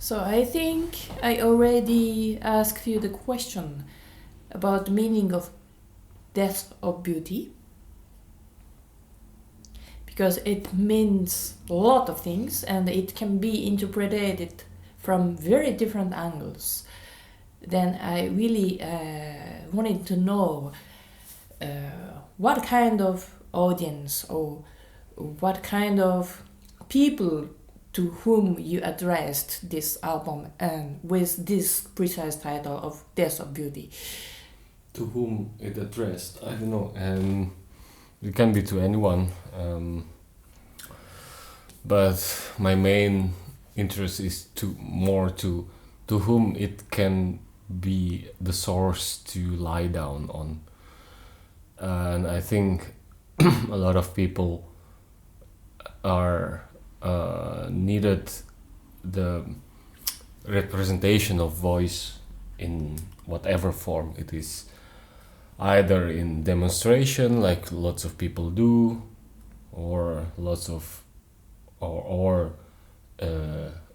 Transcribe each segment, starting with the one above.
So I think I already asked you the question about the meaning of death of beauty, because it means a lot of things and it can be interpreted from very different angles. Then I really wanted to know what kind of audience or what kind of people to whom you addressed this album and with this precise title of Death of Beauty. To whom it addressed, I don't know. It can be to anyone. But my main interest is to whom it can be the source to lie down on. And I think a lot of people are needed the representation of voice in whatever form it is, either in demonstration like lots of people do, or lots of or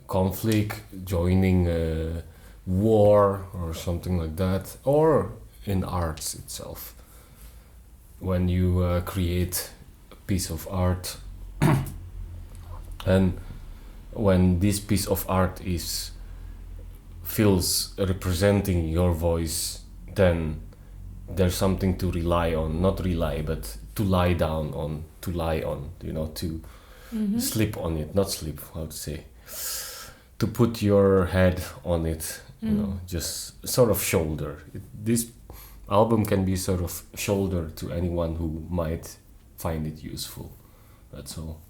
conflict, joining a war or something like that, or in arts itself. When you create a piece of art and when this piece of art feels representing your voice, then there's something to rely on, not rely, but to lie down on, to lie on, to sleep on it, not sleep, how to say, to put your head on it, just sort of shoulder. This album can be sort of shoulder to anyone who might find it useful. That's all.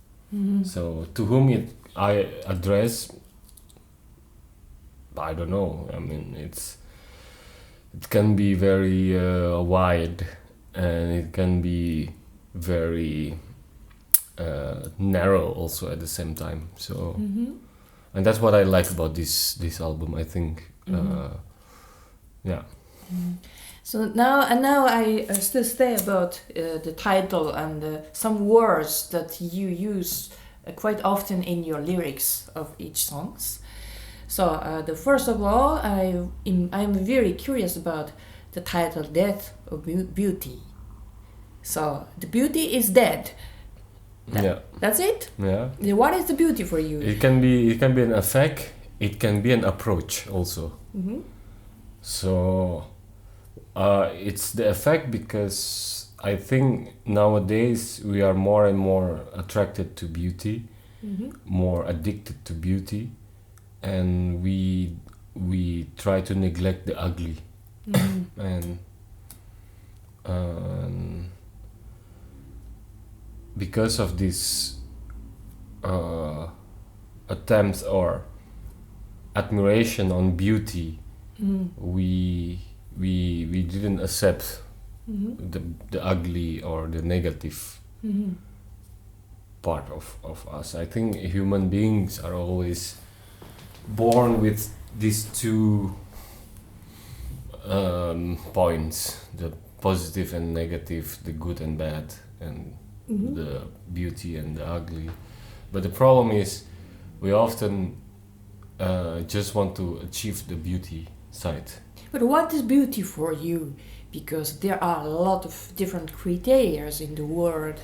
So to whom I address, I don't know. I mean, it can be very wide, and it can be very narrow also at the same time. So, and that's what I like about this album, I think. Yeah. So now I still stay about the title and some words that you use quite often in your lyrics of each songs. So the first of all, I'm very curious about the title "Death of Beauty." So the beauty is dead. Yeah. That's it. Yeah. What is the beauty for you? It can be an effect. It can be an approach also. So it's the effect, because I think nowadays we are more and more attracted to beauty, more addicted to beauty, and we try to neglect the ugly. And because of this attempt or admiration on beauty, we didn't accept the ugly or the negative part of us. I think human beings are always born with these two points, the positive and negative, the good and bad, and the beauty and the ugly. But the problem is we often just want to achieve the beauty side. But what is beauty for you? Because there are a lot of different criteria in the world.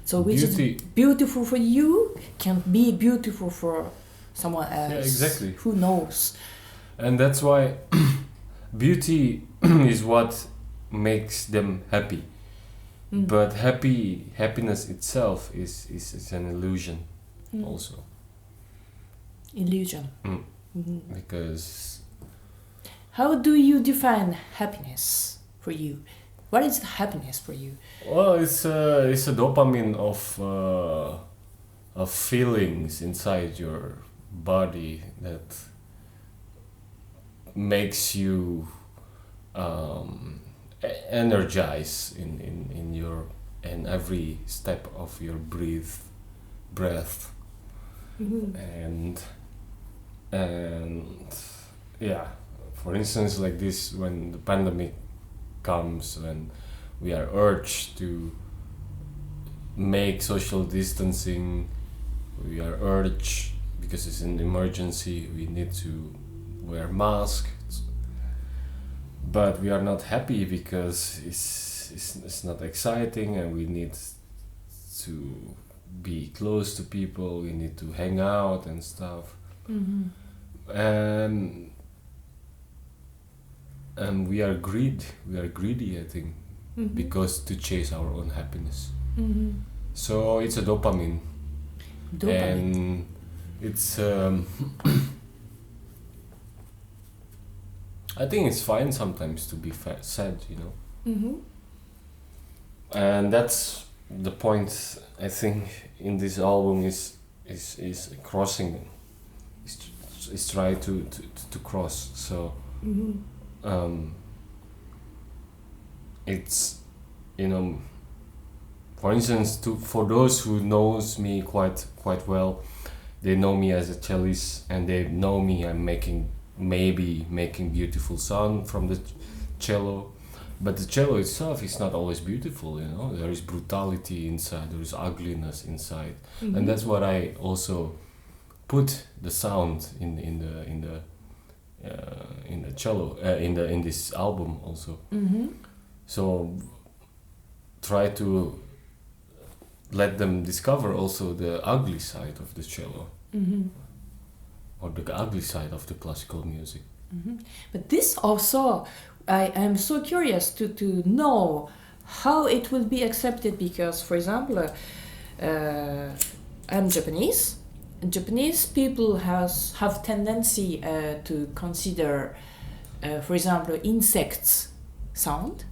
So which is beautiful for you can be beautiful for someone else. Yeah, exactly. Who knows? And that's why beauty is what makes them happy. But happiness itself is an illusion also. Illusion. Because how do you define happiness for you? What is happiness for you? Well, it's a dopamine of feelings inside your body that makes you energize in every step of your breath, and yeah. For instance, like this, when the pandemic comes, when we are urged to make social distancing, we are urged because it's an emergency. We need to wear masks, but we are not happy because it's not exciting, and we need to be close to people. We need to hang out and stuff. And we are greedy, I think, because to chase our own happiness. So it's a dopamine. And it's I think it's fine sometimes to be sad, you know. And that's the point, I think, in this album is crossing, is try to cross. So it's, you know, for instance, for those who knows me quite well, they know me as a cellist, and they know me I'm maybe making beautiful sound from the cello, but the cello itself is not always beautiful, you know. There is brutality inside, there is ugliness inside, and that's what I also put the sound in the cello in this album also. So try to let them discover also the ugly side of the cello, or the ugly side of the classical music. But this also, I am so curious to know how it will be accepted, because, for example, I'm Japanese. Japanese people have tendency to consider, for example, insects sound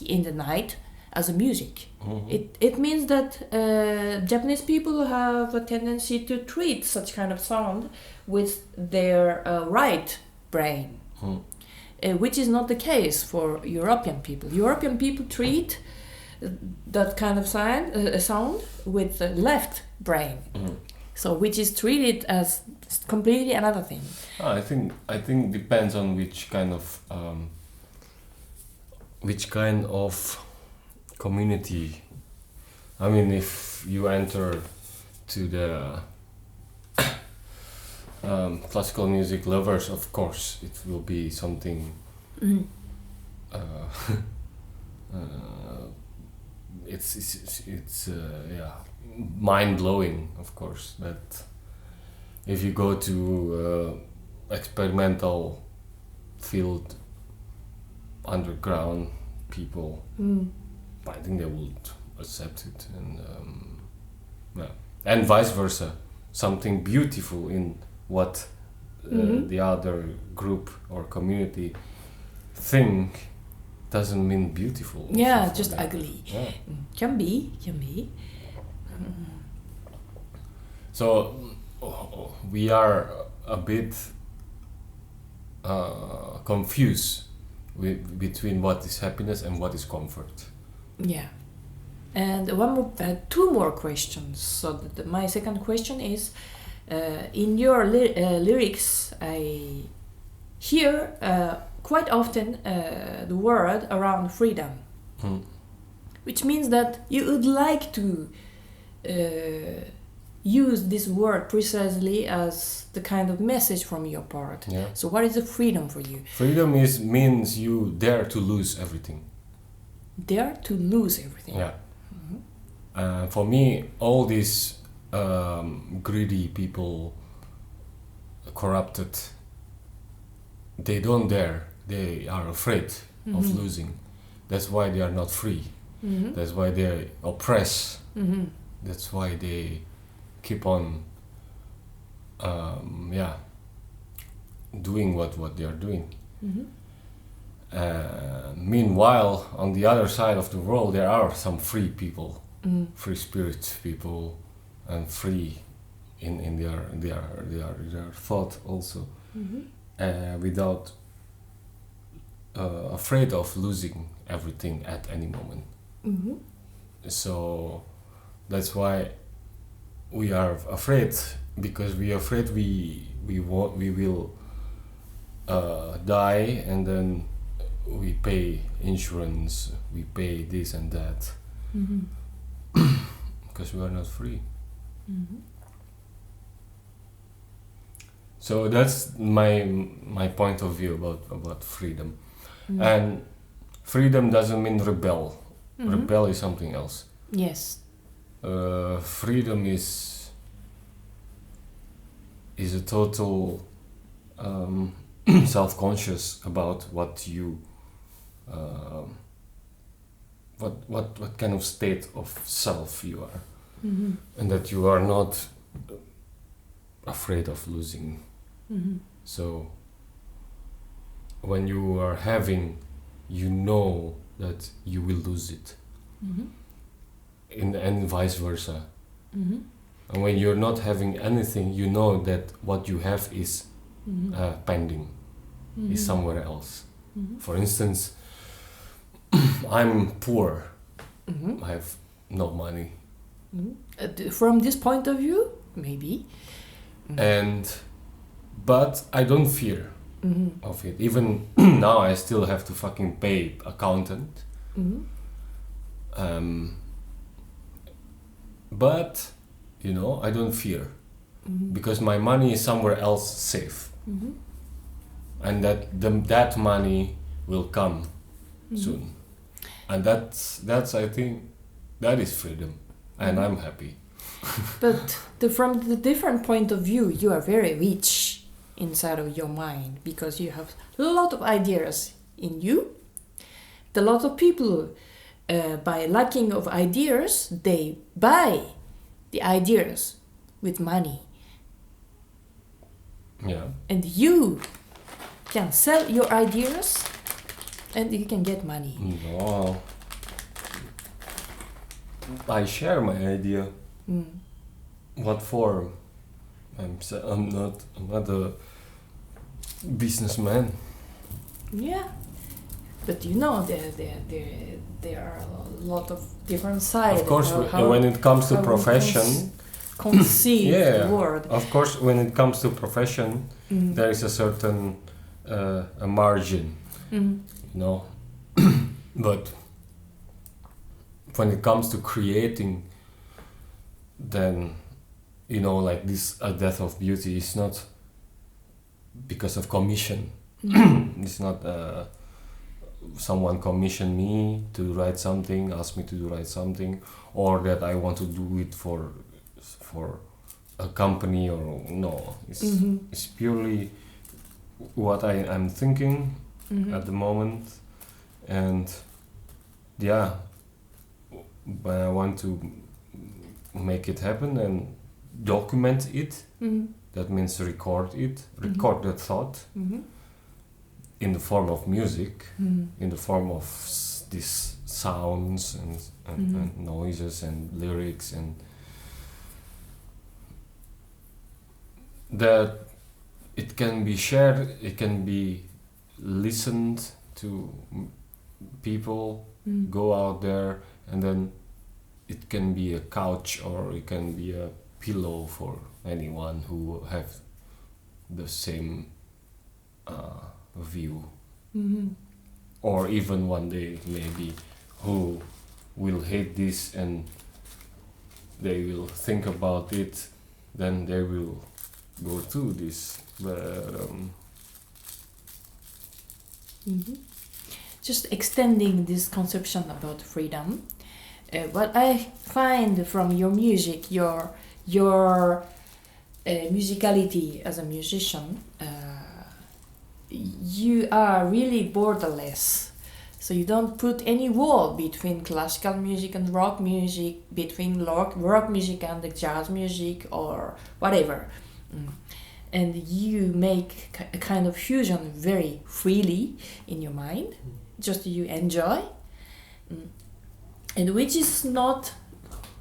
in the night as a music. It means that Japanese people have a tendency to treat such kind of sound with their right brain, which is not the case for European people. European people treat that kind of sound with the left brain, so which is treated as completely another thing. I think depends on which kind of community. I mean, if you enter to the classical music lovers, of course it will be something it's mind-blowing, of course. But if you go to experimental field, underground people, I think they would accept it, and vice versa. Something beautiful in what the other group or community think doesn't mean beautiful. Yeah, just them. ugly. Yeah. Can be. So we are a bit confused between what is happiness and what is comfort. Yeah. And two more questions. So my second question is, in your lyrics, I hear quite often the word around freedom, which means that you would like to use this word precisely as the kind of message from your part. Yeah. So what is the freedom for you? Freedom means you dare to lose everything. Dare to lose everything. Yeah. For me, all these greedy people, corrupted, they don't dare. They are afraid of losing. That's why they are not free. That's why they oppress. That's why they keep on doing what they are doing. Meanwhile, on the other side of the world, there are some free people, free spirit people, and free in their thought also, without afraid of losing everything at any moment. So that's why we are afraid, because we are afraid we will die, and then we pay insurance, we pay this and that, because we are not free. So that's my point of view about freedom. And freedom doesn't mean rebel. Rebel is something else. Yes. Freedom is a total self-conscious about what you what kind of state of self you are, and that you are not afraid of losing. So when you are having, you know that you will lose it, and vice versa. And when you're not having anything, you know that what you have is pending, is somewhere else. For instance, I'm poor. I have no money. From this point of view, maybe. But I don't fear of it. Even now, I still have to fucking pay accountant. But you know, I don't fear because my money is somewhere else safe, and that money will come soon, and that's I think that is freedom, and I'm happy. But from the different point of view, you are very rich inside of your mind because you have a lot of ideas in you. A lot of people, by lacking of ideas, they buy the ideas with money. Yeah. And you can sell your ideas and you can get money. No. I share my idea. What for? I'm not a businessman. Yeah. But you know, there are a lot of different sides. Of course, when it comes to profession, conceive the word. Of course, when it comes to profession, there is a certain a margin, you know. But when it comes to creating, then you know, like this, A Death of Beauty is not because of commission. It's not. Someone commissioned me to write something, asked me to write something, or that I want to do it for a company, or no. It's purely what I'm thinking at the moment, and yeah, but I want to make it happen and document it. That means record the thought. In the form of music, in the form of these sounds and noises and lyrics, and that it can be shared, it can be listened to people, go out there, and then it can be a couch or it can be a pillow for anyone who have the same view, or even one day maybe who will hate this and they will think about it, then they will go through this. But just extending this conception about freedom, what I find from your music, your musicality as a musician, you are really borderless. So you don't put any wall between classical music and rock music, between rock music and the jazz music or whatever. And you make a kind of fusion very freely in your mind, just you enjoy. And which is not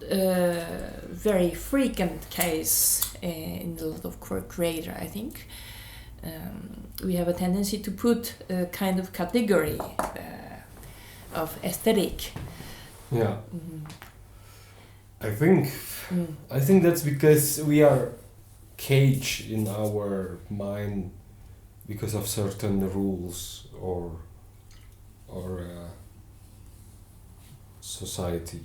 a very frequent case in a lot of creators, I think. We have a tendency to put a kind of category of aesthetic. Yeah. I think that's because we are caged in our mind because of certain rules or society.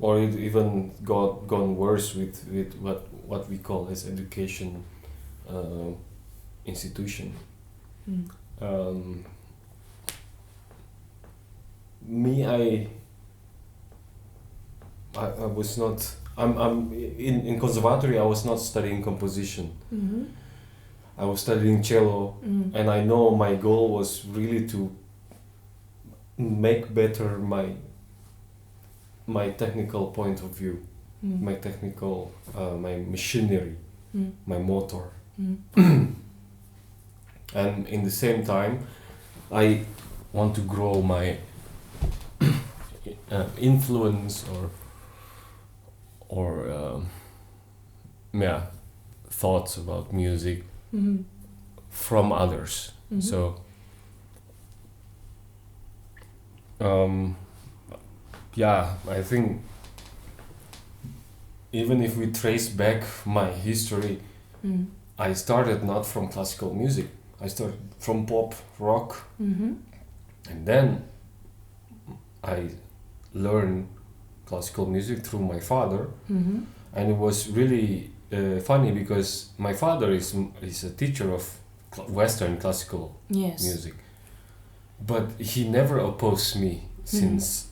or it even gone worse with what we call as education institution. Me, I was not. I'm in conservatory. I was not studying composition. I was studying cello, and I know my goal was really to make better my technical point of view, my technical, my machinery, my motor. And in the same time, I want to grow my influence or thoughts about music from others. So I think even if we trace back my history, I started not from classical music. I started from pop, rock, and then I learned classical music through my father, and it was really funny because my father is a teacher of Western classical music, but he never opposed me since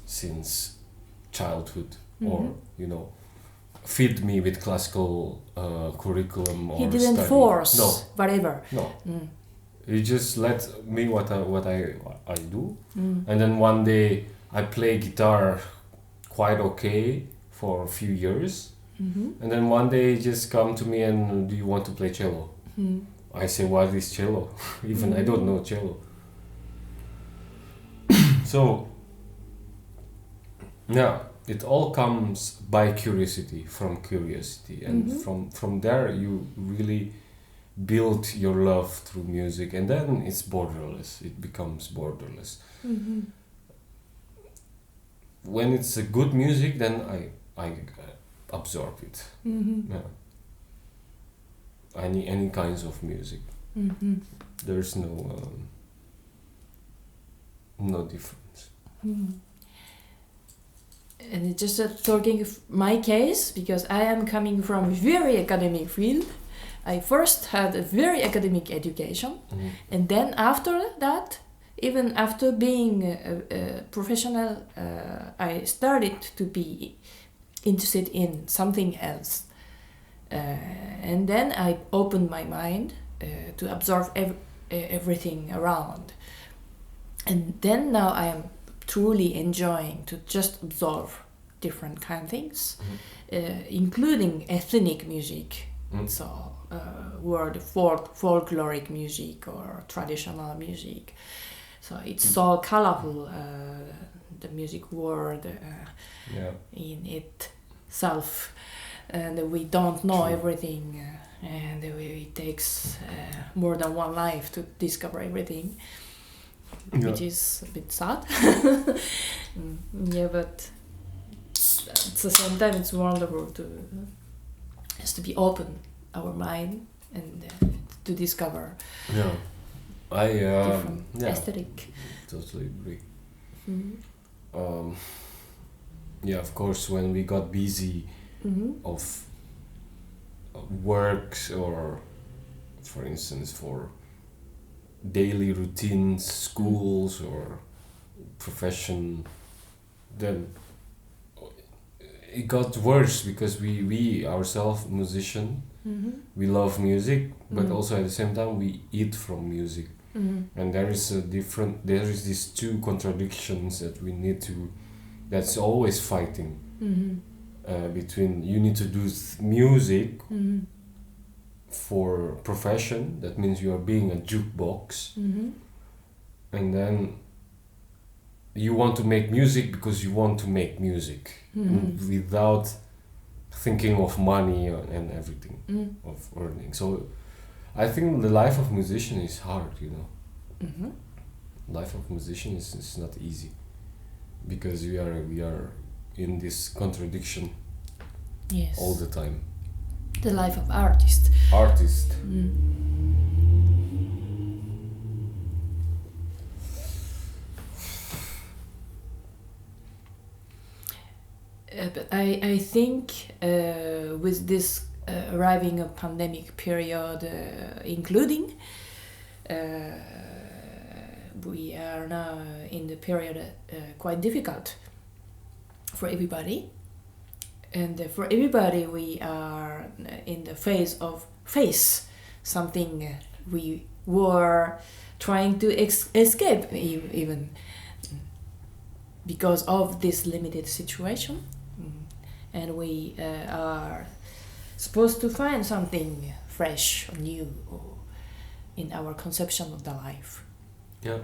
childhood, or feed me with classical curriculum or he didn't study. force whatever. No. He just let me what I do, and then one day I play guitar quite okay for a few years, and then one day he just come to me and, do you want to play cello? I say, what is cello? Even I don't know cello. So it all comes by curiosity, and from there you really build your love through music, and then it's borderless. It becomes borderless. When it's a good music, then I absorb it. Any kinds of music. There's no difference. And just talking of my case, because I am coming from a very academic field, I first had a very academic education, and then after that, even after being a professional, I started to be interested in something else. And then I opened my mind to absorb everything around. And then now I am truly enjoying to just absorb different kind of things, including ethnic music. So word folkloric music or traditional music. So it's so colorful, the music world in itself, and we don't know everything, and it takes more than one life to discover everything, which is a bit sad. But at the same time it's wonderful to be open our mind and to discover different aesthetic. Totally agree. Of course, when we got busy of works, or for instance for daily routines, schools or profession, then it got worse, because we ourselves musician, we love music, but also at the same time we eat from music, and there is these two contradictions that we need to, that's always fighting between, you need to do music for profession, that means you are being a jukebox, and then you want to make music because you want to make music without thinking of money and everything, of earning. So I think the life of musician is hard, Life of musician is not easy, because we are in this contradiction all the time. The life of artist. But I think with this arriving of pandemic period, including, we are now in the period quite difficult for everybody. And for everybody, we are in the phase of face something we were trying to escape even because of this limited situation. And we are supposed to find something fresh or new in our conception of the life. Yeah.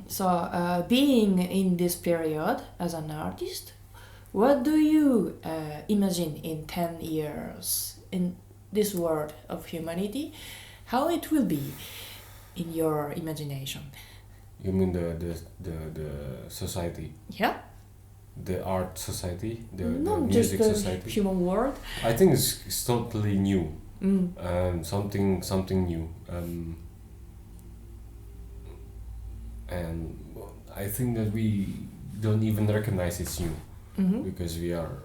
So being in this period as an artist, what do you imagine in 10 years in this world of humanity? How it will be in your imagination? You mean the society? Yeah. The art society, the Not music just the society. human world. I think it's totally new. Something new. And I think that we don't even recognize it's new because we are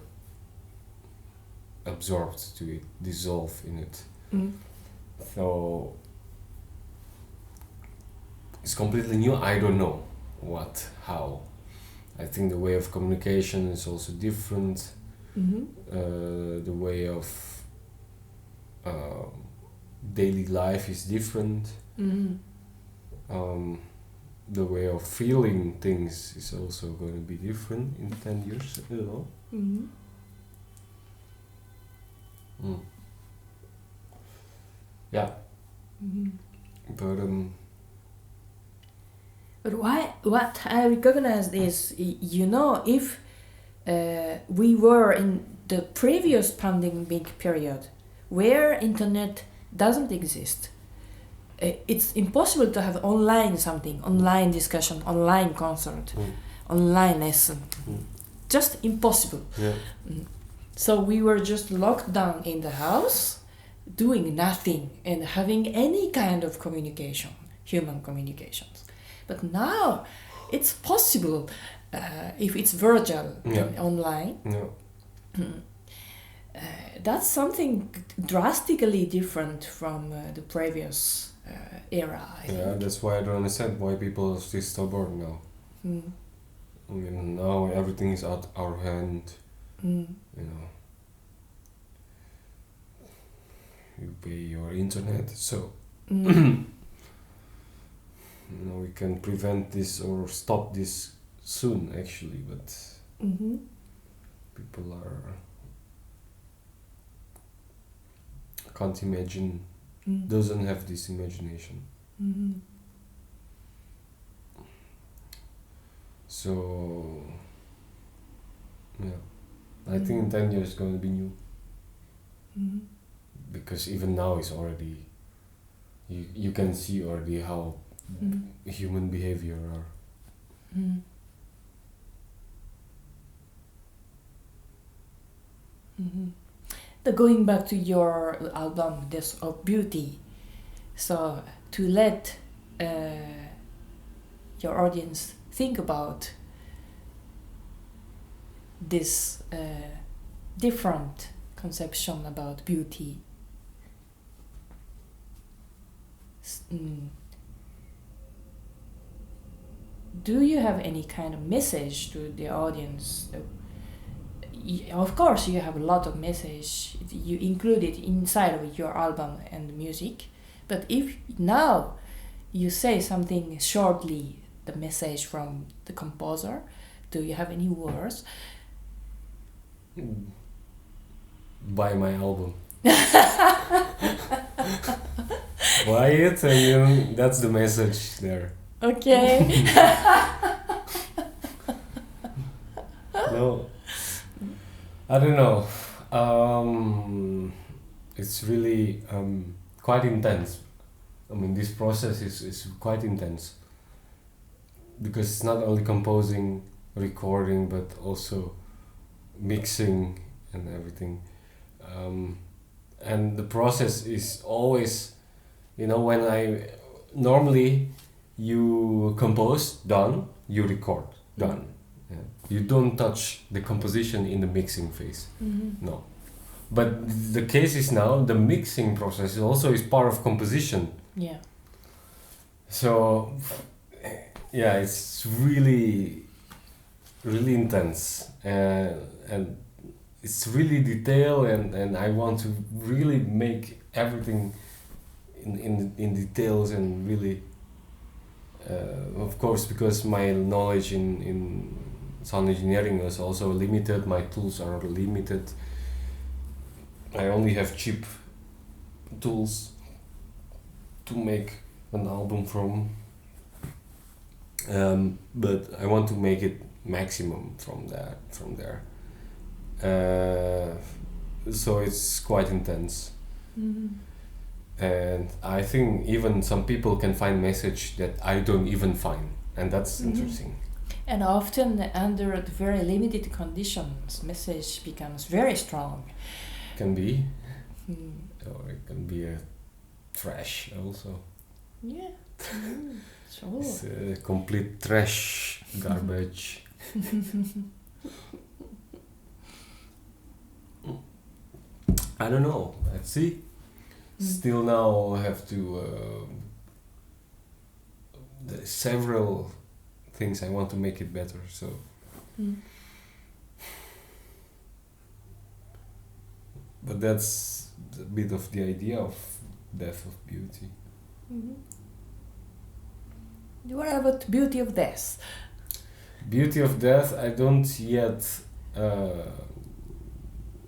absorbed to it, dissolved in it. So it's completely new. I don't know what, how. I think the way of communication is also different. The way of daily life is different. The way of feeling things is also going to be different in 10 years, I don't know. Yeah. But what I recognize is, if we were in the previous pandemic period where internet doesn't exist, it's impossible to have online discussion, online concert, online lesson. Just impossible. Yeah. So we were just locked down in the house, doing nothing and having any kind of communication, human communications. But now it's possible if it's virtual and online. That's something drastically different from the previous era. I think. That's why I don't understand why people are still stubborn now. I mean, now everything is out our hand. You pay your internet, so we can prevent this or stop this soon, actually. But people can't imagine, doesn't have this imagination. So I think in 10 years it's going to be new. Because even now it's already, you can see already how human behavior are. Going back to your album, this of beauty, so to let your audience think about this different conception about beauty. Do you have any kind of message to the audience? Of course, you have a lot of message. You include it inside of your album and music. But if now you say something shortly, the message from the composer, do you have any words? Buy my album. Buy it, and that's the message there. Okay. No, I don't know. It's really quite intense. I mean, this process is quite intense because it's not only composing, recording, but also mixing and everything. And the process is always, when normally you compose, done, you record, done. Yeah. You don't touch the composition in the mixing phase. Mm-hmm. No. But the case is now the mixing process also is part of composition. Yeah. So yeah, it's really intense, and it's really detailed, and I want to really make everything in details, and really of course, because my knowledge in sound engineering is also limited, my tools are limited. I only have cheap tools to make an album from, but I want to make it maximum from there. So it's quite intense. Mm-hmm. And I think even some people can find message that I don't even find, and that's interesting. And often under the very limited conditions, message becomes very strong. Can be, or it can be a trash also. Yeah. Sure. It's a complete trash, garbage. I don't know. Let's see. Still now I have to. There's several things I want to make it better. So. But that's a bit of the idea of death of beauty. What about beauty of death? Beauty of death, I don't yet.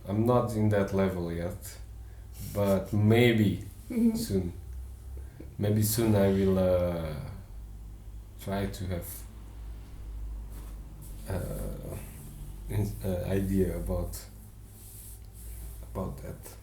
I'm not in that level yet, but maybe soon. Maybe soon I will try to have idea about that.